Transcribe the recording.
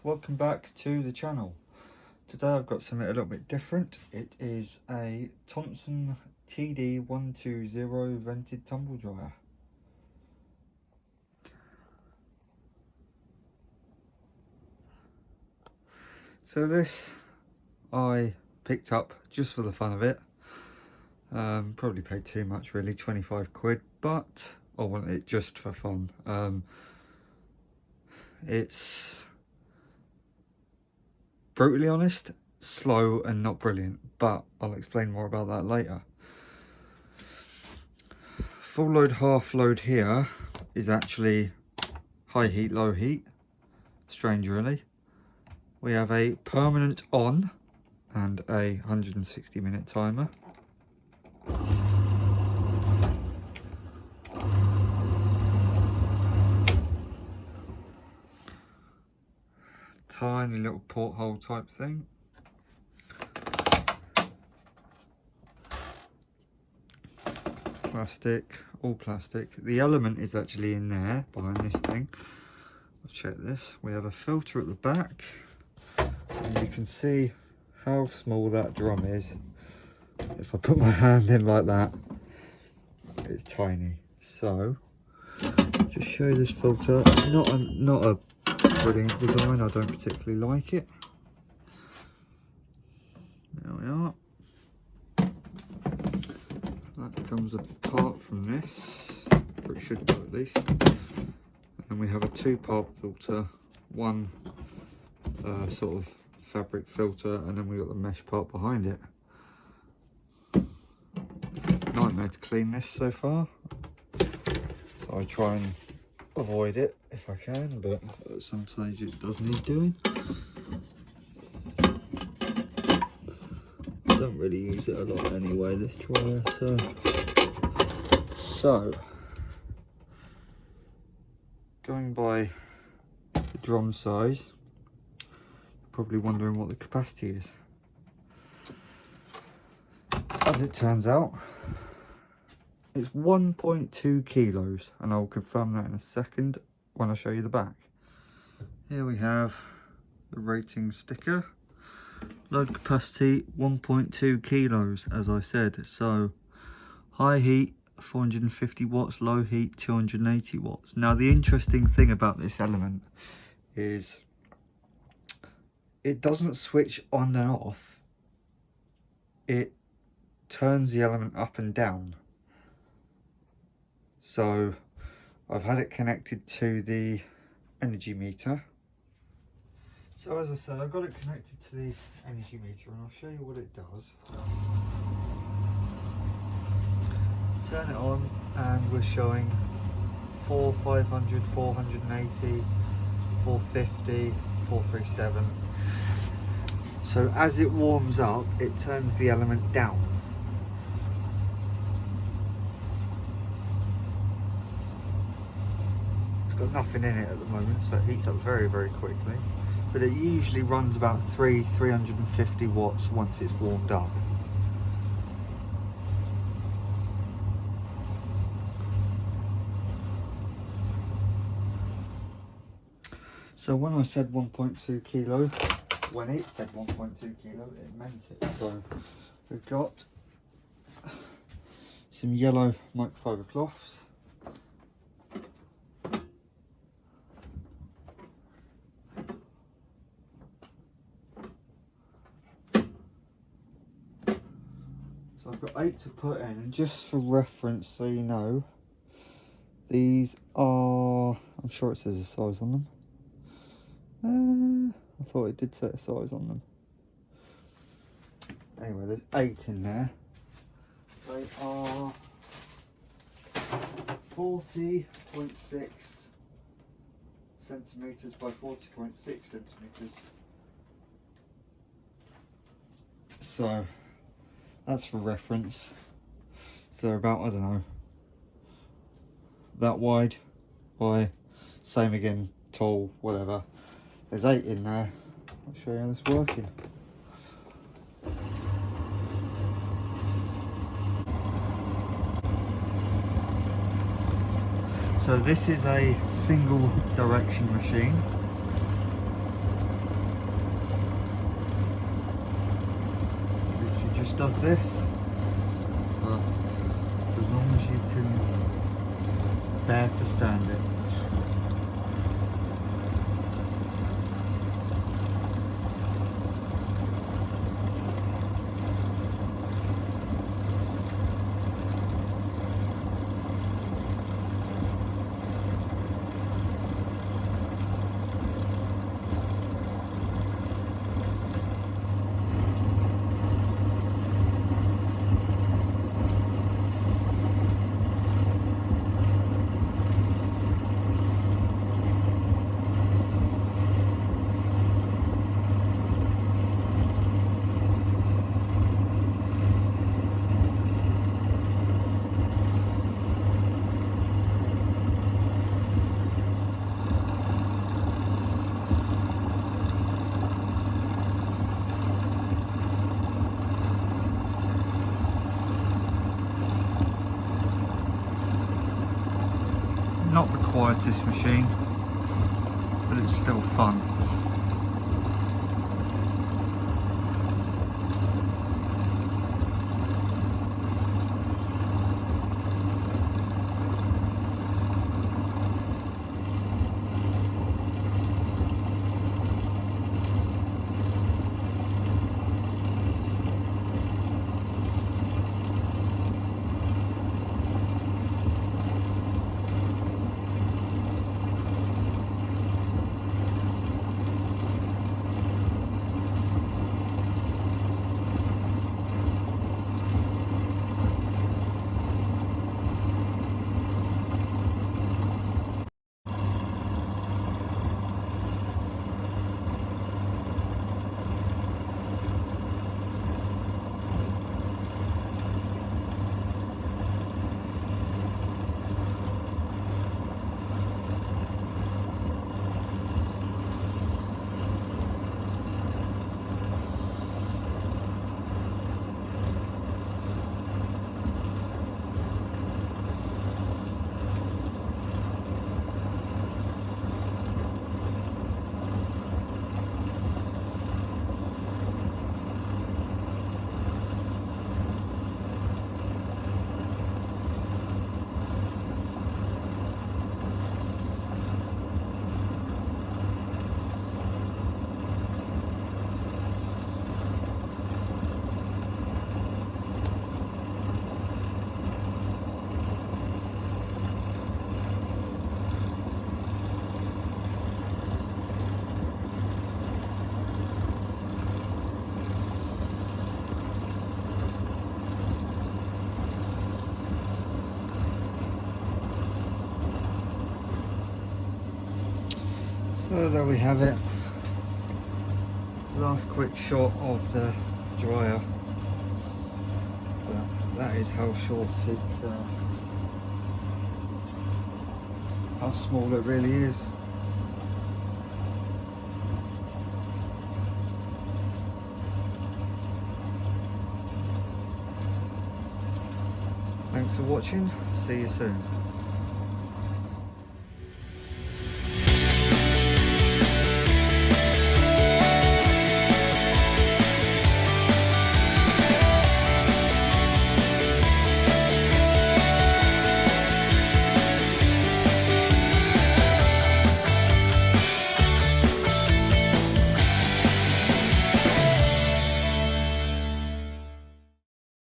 welcome back to the channel. Today I've got something a little bit different. It is a Thompson TD120 vented tumble dryer. So this I picked up just for the fun of it. Probably paid too much really, 25 quid, but I wanted it just for fun. It's brutally honest, slow and not brilliant, but I'll explain more about that later. Full load, half load here is actually high heat, low heat. Strange really. We have a permanent on and a 160-minute timer. Tiny little porthole type thing. Plastic, all plastic. The element is actually in there behind this thing. I've checked this. We have a filter at the back, and you can see how small that drum is. If I put my hand in like that, it's tiny. So just show you this filter. Not a brilliant design, I don't particularly like it. There we are. That comes apart from this, or it should go at least. And we have a two-part filter, one sort of fabric filter, and then we've got the mesh part behind it. Nightmare to clean this so far, so I try and avoid it if I can, but at some stage it does need doing. Don't really use it a lot anyway, this dryer. So going by the drum size, you're probably wondering what the capacity is. As it turns out, it's 1.2 kilos, and I'll confirm that in a second when I show you the back. Here we have the rating sticker. Load capacity 1.2 kilos, as I said. So high heat 450 watts, low heat 280 watts. Now the interesting thing about this element is it doesn't switch on and off. It turns the element up and down. So I've had it connected to the energy meter. So as I said, I've got it connected to the energy meter, and I'll show you what it does. Turn it on and we're showing 500, 480, 450, 437. So as it warms up, it turns the element down. It's got nothing in it at the moment, so it heats up very, very quickly. But it usually runs about 350 watts once it's warmed up. So when I said 1.2 kilo, when it said 1.2 kilo, it meant it. So we've got some yellow microfiber cloths. So I've got 8 to put in, and just for reference, so you know, these are, I'm sure it says a size on them. I thought it did say a size on them. Anyway, there's 8 in there. They are 40.6 centimetres by 40.6 centimetres. So that's for reference. So they're about, I don't know, that wide by, same again, tall, whatever. There's 8 in there. I'll show you how this is working. So this is a single direction machine. just does this, but as long as you can bear to stand it. Not the quietest machine, but it's still fun. So there we have it. Last quick shot of the dryer. But that is how short it, how small it really is. Thanks for watching. See you soon.